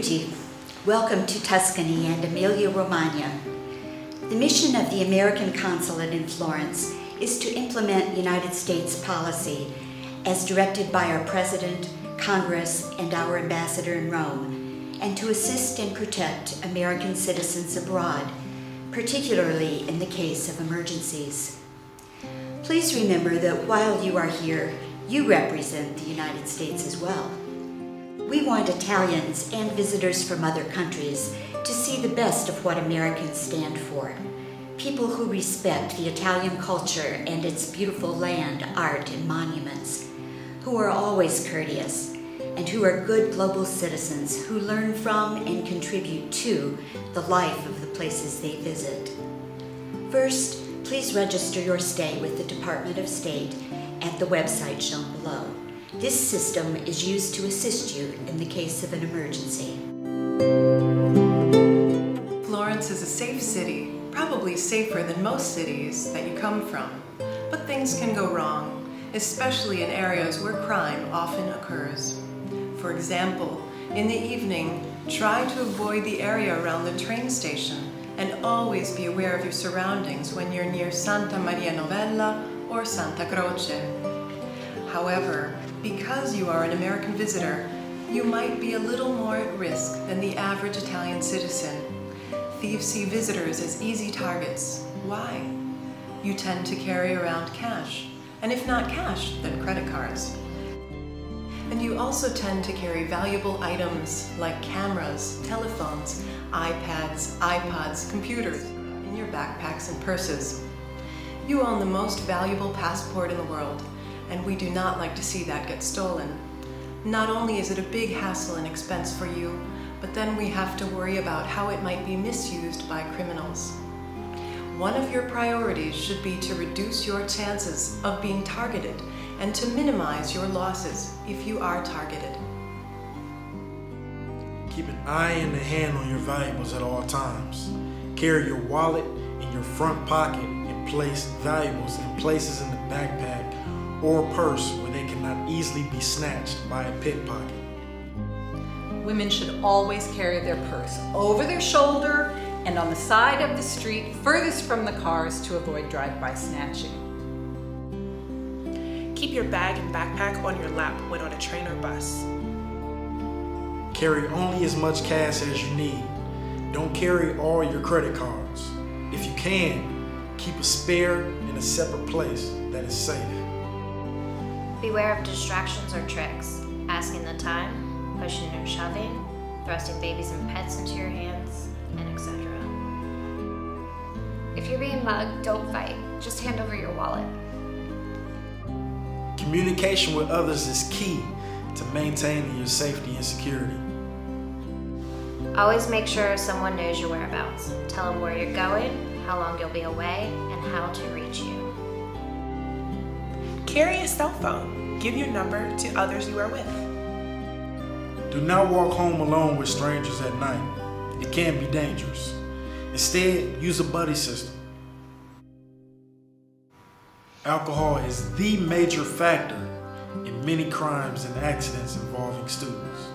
Benvenuti. Welcome to Tuscany and Emilia-Romagna. The mission of the American Consulate in Florence is to implement United States policy as directed by our President, Congress, and our Ambassador in Rome, and to assist and protect American citizens abroad, particularly in the case of emergencies. Please remember that while you are here, you represent the United States as well. We want Italians and visitors from other countries to see the best of what Americans stand for. People who respect the Italian culture and its beautiful land, art, and monuments, who are always courteous, and who are good global citizens who learn from and contribute to the life of the places they visit. First, please register your stay with the Department of State at the website shown below. This system is used to assist you in the case of an emergency. Florence is a safe city, probably safer than most cities that you come from. But things can go wrong, especially in areas where crime often occurs. For example, in the evening, try to avoid the area around the train station and always be aware of your surroundings when you're near Santa Maria Novella or Santa Croce. However, because you are an American visitor, you might be a little more at risk than the average Italian citizen. Thieves see visitors as easy targets. Why? You tend to carry around cash, and if not cash, then credit cards. And you also tend to carry valuable items like cameras, telephones, iPads, iPods, computers in your backpacks and purses. You own the most valuable passport in the world, and we do not like to see that get stolen. Not only is it a big hassle and expense for you, but then we have to worry about how it might be misused by criminals. One of your priorities should be to reduce your chances of being targeted and to minimize your losses if you are targeted. Keep an eye and a hand on your valuables at all times. Carry your wallet in your front pocket and place valuables in places in the backpack or purse where they cannot easily be snatched by a pickpocket. Women should always carry their purse over their shoulder and on the side of the street furthest from the cars to avoid drive-by snatching. Keep your bag and backpack on your lap when on a train or bus. Carry only as much cash as you need. Don't carry all your credit cards. If you can, keep a spare in a separate place that is safe. Beware of distractions or tricks, asking the time, pushing and shoving, thrusting babies and pets into your hands, and etc. If you're being mugged, don't fight. Just hand over your wallet. Communication with others is key to maintaining your safety and security. Always make sure someone knows your whereabouts. Tell them where you're going, how long you'll be away, and how to reach you. Carry a cell phone. Give your number to others you are with. Do not walk home alone with strangers at night. It can be dangerous. Instead, use a buddy system. Alcohol is the major factor in many crimes and accidents involving students.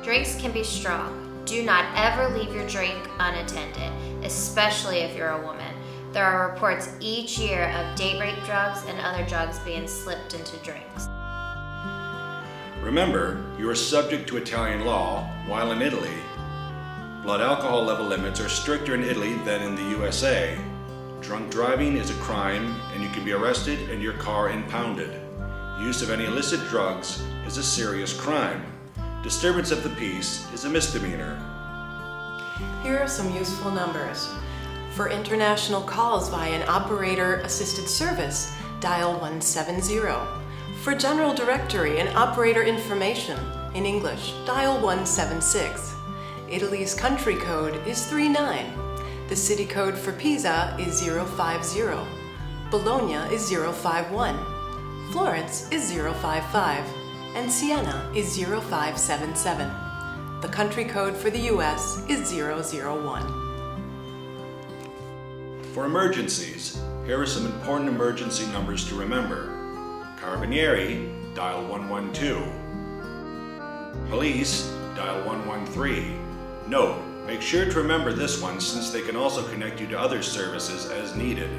Drinks can be strong. Do not ever leave your drink unattended, especially if you're a woman. There are reports each year of date rape drugs and other drugs being slipped into drinks. Remember, you are subject to Italian law while in Italy. Blood alcohol level limits are stricter in Italy than in the USA. Drunk driving is a crime and you can be arrested and your car impounded. Use of any illicit drugs is a serious crime. Disturbance of the peace is a misdemeanor. Here are some useful numbers. For international calls via an operator-assisted service, dial 170. For general directory and operator information in English, dial 176. Italy's country code is 39. The city code for Pisa is 050. Bologna is 051. Florence is 055. And Siena is 0577. The country code for the US is 001. For emergencies, here are some important emergency numbers to remember. Carabinieri, dial 112. Police, dial 113. Note, make sure to remember this one since they can also connect you to other services as needed.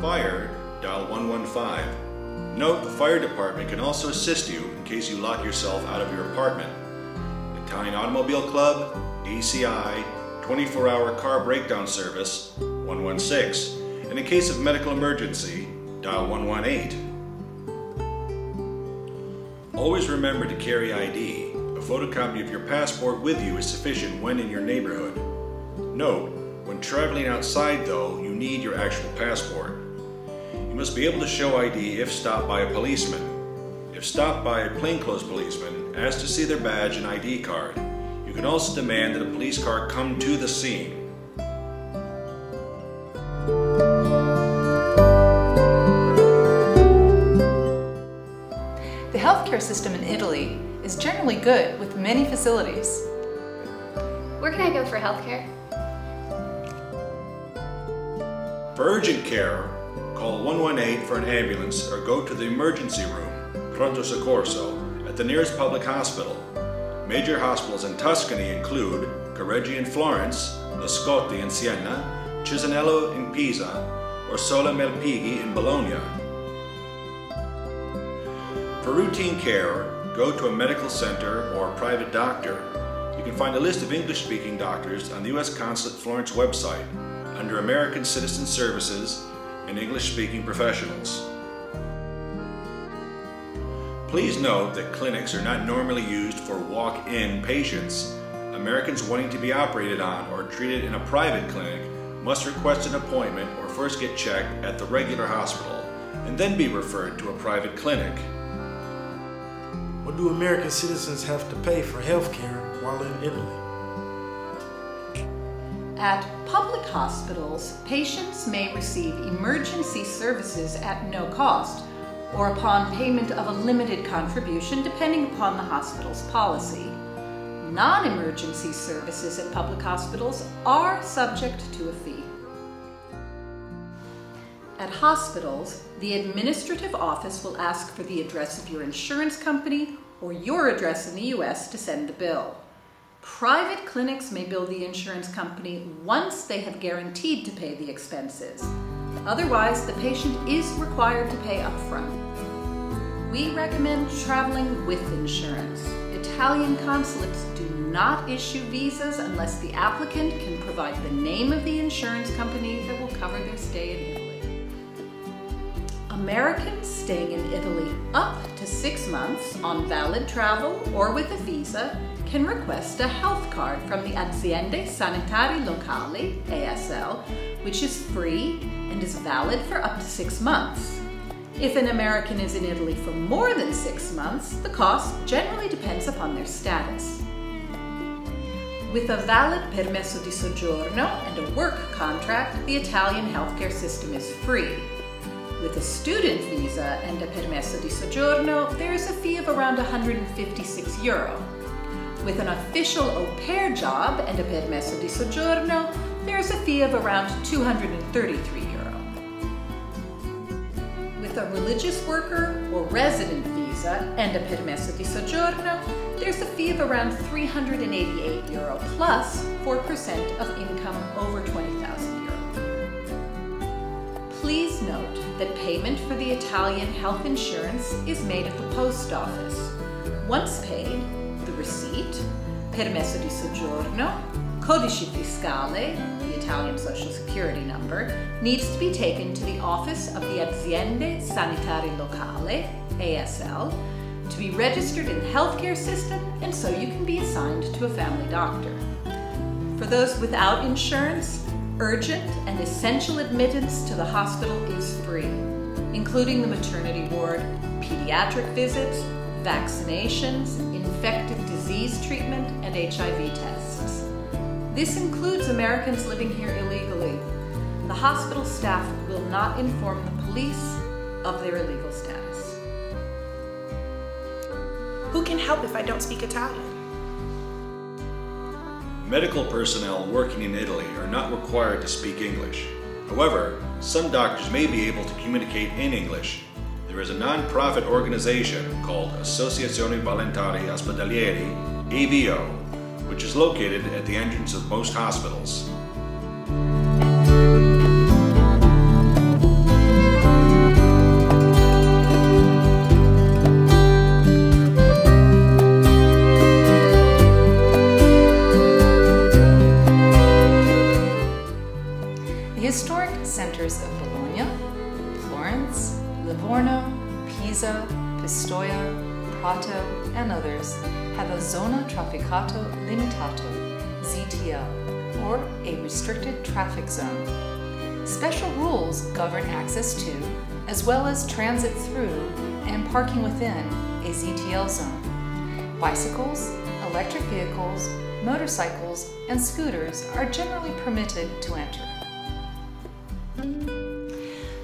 Fire, dial 115. Note, the fire department can also assist you in case you lock yourself out of your apartment. Italian Automobile Club, ACI, 24-hour car breakdown service, 116. And in case of medical emergency, dial 118. Always remember to carry ID. A photocopy of your passport with you is sufficient when in your neighborhood. Note, when traveling outside though, you need your actual passport. You must be able to show ID if stopped by a policeman. If stopped by a plainclothes policeman, ask to see their badge and ID card. You can also demand that a police car come to the scene. The healthcare system in Italy is generally good with many facilities. Where can I go for healthcare? For urgent care, call 118 for an ambulance or go to the emergency room, Pronto Soccorso, at the nearest public hospital. Major hospitals in Tuscany include Careggi in Florence, Tuscany in Siena, Cisanello in Pisa, or Sola Melpighi in Bologna. For routine care, go to a medical center or a private doctor. You can find a list of English-speaking doctors on the U.S. Consulate Florence website under American Citizen Services and English-speaking professionals. Please note that clinics are not normally used for walk-in patients. Americans wanting to be operated on or treated in a private clinic must request an appointment or first get checked at the regular hospital and then be referred to a private clinic. What do American citizens have to pay for health care while in Italy? At public hospitals, patients may receive emergency services at no cost or upon payment of a limited contribution depending upon the hospital's policy. Non-emergency services at public hospitals are subject to a fee. At hospitals, the administrative office will ask for the address of your insurance company or your address in the U.S. to send the bill. Private clinics may bill the insurance company once they have guaranteed to pay the expenses. Otherwise, the patient is required to pay upfront. We recommend traveling with insurance. Italian consulates do not issue visas unless the applicant can provide the name of the insurance company that will cover their stay in Italy. Americans staying in Italy up to 6 months on valid travel or with a visa can request a health card from the Aziende Sanitarie Locali, ASL, which is free and is valid for up to 6 months. If an American is in Italy for more than 6 months, the cost generally depends upon their status. With a valid permesso di soggiorno and a work contract, the Italian healthcare system is free. With a student visa and a permesso di soggiorno, there is a fee of around €156. With an official au pair job and a permesso di soggiorno, there is a fee of around €233. With a religious worker or resident visa and a permesso di soggiorno, there's a fee of around €388 plus 4% of income over €20,000. Please note that payment for the Italian health insurance is made at the post office. Once paid, the receipt, permesso di soggiorno, codice fiscale, the Italian Social Security number, needs to be taken to the office of the Aziende Sanitarie Locale, ASL, to be registered in the healthcare system and so you can be assigned to a family doctor. For those without insurance, urgent and essential admittance to the hospital is free, including the maternity ward, pediatric visits, vaccinations, infectious disease treatment, and HIV tests. This includes Americans living here illegally. The hospital staff will not inform the police of their illegal status. Who can help if I don't speak Italian? Medical personnel working in Italy are not required to speak English. However, some doctors may be able to communicate in English. The There is a non-profit organization called Associazione Volontari Ospedalieri, AVO, which is located at the entrance of most hospitals. The historic centers of Bologna, Florence, Livorno, Pisa, Pistoia, Prato, and others have a Zona Trafficato Limitato, ZTL, or a restricted traffic zone. Special rules govern access to, as well as transit through and parking within, a ZTL zone. Bicycles, electric vehicles, motorcycles, and scooters are generally permitted to enter.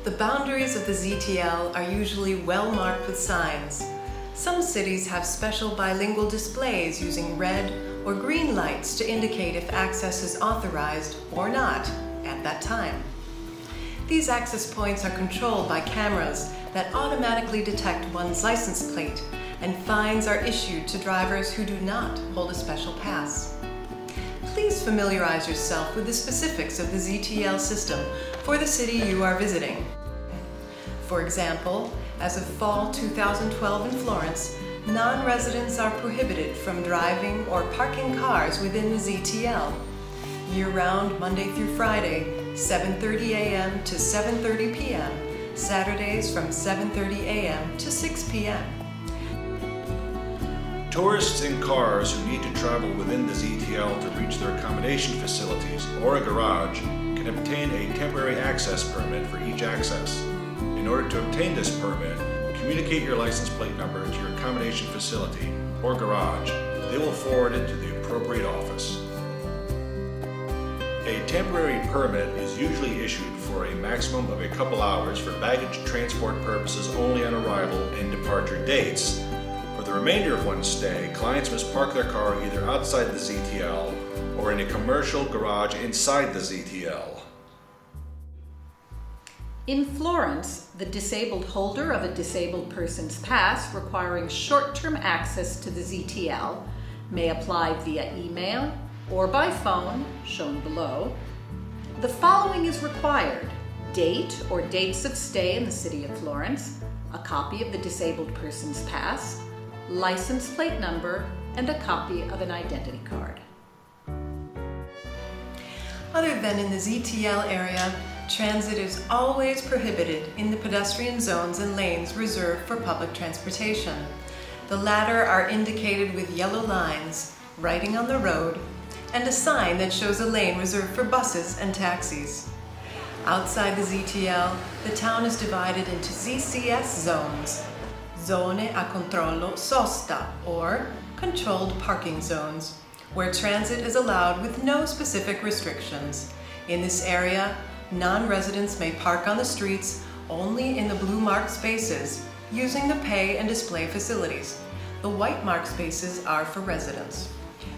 The boundaries of the ZTL are usually well marked with signs. Some cities have special bilingual displays using red or green lights to indicate if access is authorized or not at that time. These access points are controlled by cameras that automatically detect one's license plate, and fines are issued to drivers who do not hold a special pass. Please familiarize yourself with the specifics of the ZTL system for the city you are visiting. For example, as of fall 2012 in Florence, non-residents are prohibited from driving or parking cars within the ZTL. Year-round, Monday through Friday, 7:30 a.m. to 7:30 p.m., Saturdays from 7:30 a.m. to 6 p.m. Tourists in cars who need to travel within the ZTL to reach their accommodation facilities or a garage can obtain a temporary access permit for each access. In order to obtain this permit, communicate your license plate number to your accommodation facility or garage. They will forward it to the appropriate office. A temporary permit is usually issued for a maximum of a couple hours for baggage transport purposes only on arrival and departure dates. For the remainder of one's stay, clients must park their car either outside the ZTL or in a commercial garage inside the ZTL. In Florence, the disabled holder of a disabled person's pass requiring short-term access to the ZTL may apply via email or by phone, shown below. The following is required: date or dates of stay in the city of Florence, a copy of the disabled person's pass, license plate number, and a copy of an identity card. Other than in the ZTL area, transit is always prohibited in the pedestrian zones and lanes reserved for public transportation. The latter are indicated with yellow lines, writing on the road, and a sign that shows a lane reserved for buses and taxis. Outside the ZTL, the town is divided into ZCS zones, Zone a Controllo Sosta, or controlled parking zones, where transit is allowed with no specific restrictions. In this area, non-residents may park on the streets only in the blue marked spaces, using the pay and display facilities. The white marked spaces are for residents.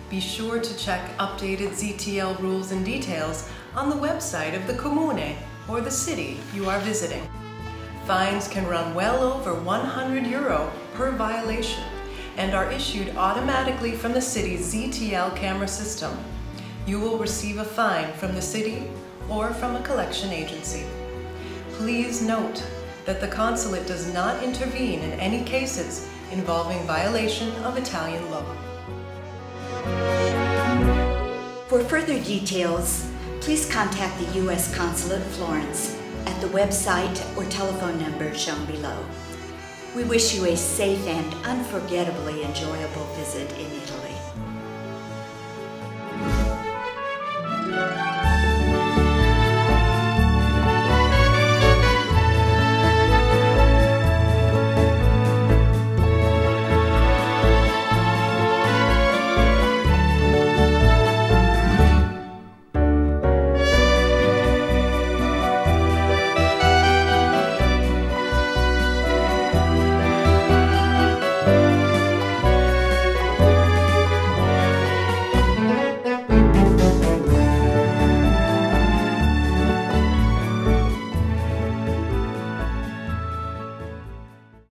Be sure to check updated ZTL rules and details on the website of the Comune or the city you are visiting. Fines can run well over €100 per violation and are issued automatically from the city's ZTL camera system. You will receive a fine from the city or from a collection agency. Please note that the consulate does not intervene in any cases involving violation of Italian law. For further details, please contact the U.S. Consulate Florence at the website or telephone number shown below. We wish you a safe and unforgettably enjoyable visit in Italy.